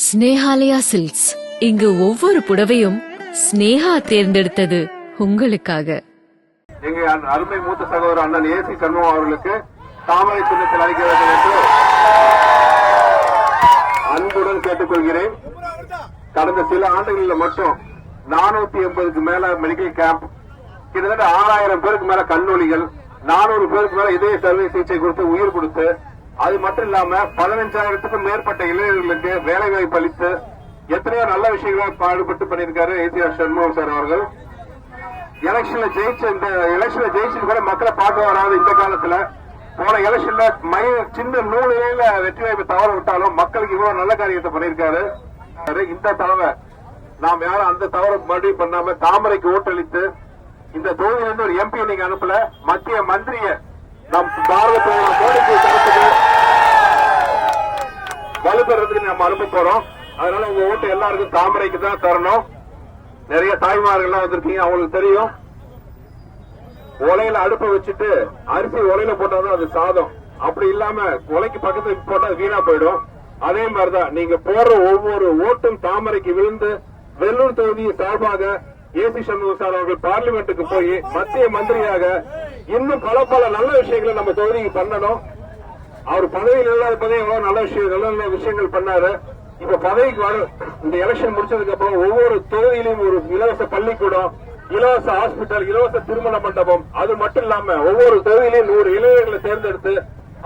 Snehalaya silks. இங்கு ஒவ்வொரு புடவையும் ஸ்னேஹா தேர்ந்தெடுத்தது உங்களுக்காக. எங்க அருமை மூத்த சகோதரர் அண்ணன் ஏசி சண்முகம் அவர்களுக்கு தாமரை சின்னத்தில் அளிக்க வேண்டும் என்று அன்புடன் கேட்டுக்கொள்கிறேன். கடந்த சில ஆண்டுகளில் மட்டும் 480க்கு மேல மெடிக்கல் கேம்ப், கிட்டத்தட்ட 6000 பேருக்கு மேல கண்ணொலிகள், 400 பேருக்கு மேல இதய சர்வீஸ் சிகிச்சை கொடுத்து உயிர் கொடுத்து, அது மட்டும் இல்லாம 15,000க்கும் மேற்பட்ட இளைஞர்களுக்கு வேலை வாய்ப்பு அளித்து எத்தனையோ நல்ல விஷயங்களை பாடுபட்டு பண்ணியிருக்காரு ஏசிஆர் சண்முகம் சார் அவர்கள். எலெக்ஷன்ல ஜெயிச்சு கூட மக்களை பார்க்க வராது. இந்த காலத்துல போன எலெக்ஷன்ல சின்ன நூலில வெற்றி வாய்ப்பு தவற விட்டாலும் மக்களுக்கு இவ்வளவு நல்ல காரியத்தை பண்ணியிருக்காரு. இந்த தடவை நாம் யாரும் அந்த தவற மறுபடியும் பண்ணாம தாமரைக்கு ஓட்டளித்து இந்த தொகுதியிலிருந்து ஒரு எம்பி நீங்க அனுப்பல, மத்திய மந்திரிய நம் பாரத பிரதமர் மோடிக்கு தரத்துக்கு வலுப்பெறதுக்கு நம்ம அனுப்ப போறோம். அதனால உங்க ஓட்டு எல்லாருக்கும் தாமரைக்கு தான் தரணும். நிறைய தாய்மார்கள்லாம் வந்திருக்கீங்க, அவங்களுக்கு தெரியும். உலையில அடுப்பை வச்சுட்டு அரிசி உலையில போட்டாதான் அது சாதம், அப்படி இல்லாம உலைக்கு பக்கத்துல போட்டா வீணா போயிடும். அதே மாதிரிதான் நீங்க போடுற ஒவ்வொரு ஓட்டும் தாமரைக்கு விழுந்து வெள்ளூர் தொகுதியை சார்பாக ஏசி சண்முகம் சார் அவர்கள் பார்லிமெண்ட்டுக்கு போய் மத்திய மந்திரியாக இன்னும் பல நல்ல விஷயங்களை நம்ம தொகுதிக்கு பண்ணணும். அவர் பதவியில் இல்லாத பதவி எவ்வளவு நல்ல விஷயங்கள் பண்ணாரு. இப்ப பதவிக்கு இந்த எலெக்ஷன் முடிச்சதுக்கு அப்புறம் ஒவ்வொரு தொகுதியிலும் ஒரு இலவச பள்ளிக்கூடம், இலவச ஹாஸ்பிட்டல், இலவச திருமண மண்டபம், அது மட்டும் இல்லாம ஒவ்வொரு தொகுதியிலும் 100 இளைஞர்களை தேர்ந்தெடுத்து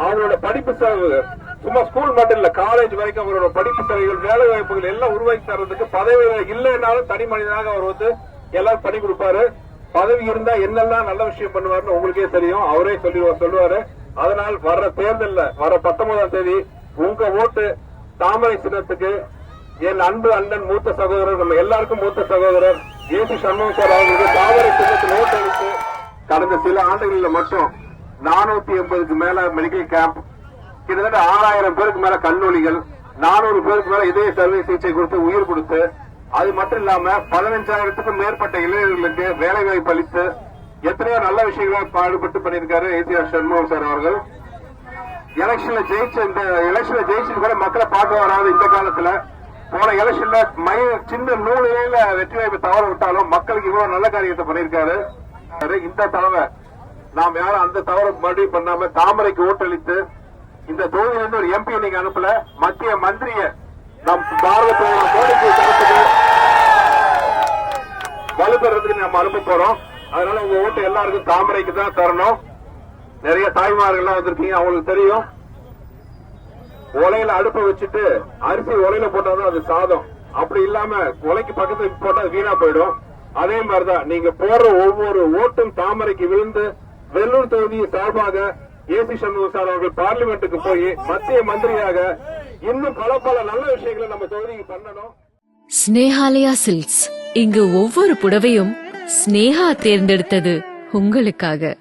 அவங்களோட படிப்பு செலவு, சும்மா ஸ்கூல் மட்டும் இல்ல காலேஜ் வரைக்கும் அவரோட படிப்பு செலவுகள், வேலை வாய்ப்புகள் எல்லாம் உருவாக்கி தர்றதுக்கு பதவி இல்லைன்னாலும் தனி மனிதனாக அவர் வந்து எல்லாரும் பண்ணி கொடுப்பாரு. பதவி இருந்தா என்னெல்லாம் நல்ல விஷயம் பண்ணுவாருன்னு உங்களுக்கே தெரியும், அவரே சொல்லுவாரு. அதனால் வர்ற தேர்தல்ல வர 19ஆம் தேதி உங்க ஓட்டு தாமரை சின்னத்துக்கு. என் அன்பு அண்ணன் மூத்த சகோதரர், நம்ம எல்லாருக்கும் மூத்த சகோதரர் ஏசி சண்முகம் சார் அவர்களுக்கு தாமரை சின்னத்தில் ஓட்டு அளித்து கடந்த சில ஆண்டுகளில் மட்டும் 480க்கு மேல மெடிக்கல் கேம்ப், கிட்டத்தட்ட 6000 பேருக்கு மேல கண்ணொலிகள், 400 பேருக்கு மேல இதய சர்வீஸ் சிகிச்சை கொடுத்து உயிர் கொடுத்து, அது மட்டும் இல்லாம 15,000க்கும் மேற்பட்ட இளைஞர்களுக்கு வேலை வாய்ப்பு அளித்து எத்தனையோ நல்ல விஷயங்களை பாடுபட்டு பண்ணியிருக்காரு ஏசிஆர் சண்முகம் சார் அவர்கள். எலெக்ஷன்ல ஜெயிச்சு கூட மக்களை பார்க்க வராது. இந்த காலத்துல போன எலெக்ஷன்ல சின்ன நூலில வெற்றி வாய்ப்பு தவற விட்டாலும் மக்களுக்கு இவ்வளவு நல்ல காரியத்தை பண்ணியிருக்காரு. இந்த தடவை நாம் யாரும் அந்த தவற மறுபடியும் பண்ணாம தாமரைக்கு ஓட்டளித்து இந்த தொகுதியிலிருந்து ஒரு எம்பி நீங்க அனுப்பல, மத்திய மந்திரிய நம் பாரத பிரதமர் மோடிக்கு தரத்துக்கு வலுப்பெறதுக்கு நம்ம அனுப்ப போறோம். அதனால உங்க ஓட்டு எல்லாருக்கும் தாமரைக்கு தான் தரணும். நிறைய தாய்மார்கள்லாம் வந்திருக்கீங்க, அவங்களுக்கு தெரியும். உலையில அடுப்பை வச்சுட்டு அரிசி உலையில போட்டாதான் அது சாதம், அப்படி இல்லாம உலைக்கு பக்கத்துல போட்டா வீணா போயிடும். அதே மாதிரிதான் நீங்க போடுற ஒவ்வொரு ஓட்டும் தாமரைக்கு விழுந்து வெள்ளூர் தொகுதியை சார்பாக ஏசி சண்முகம் சார் அவர்கள் பார்லிமெண்ட்டுக்கு போய் மத்திய மந்திரியாக இன்னும் பல நல்ல விஷயங்களை நம்ம தொகுதிக்கு பண்ணணும். ஸ்னேஹாலயா சில்க்ஸ். இங்கு ஒவ்வொரு புடவையும் ஸ்னேஹா தேர்ந்தெடுத்தது உங்களுக்காக.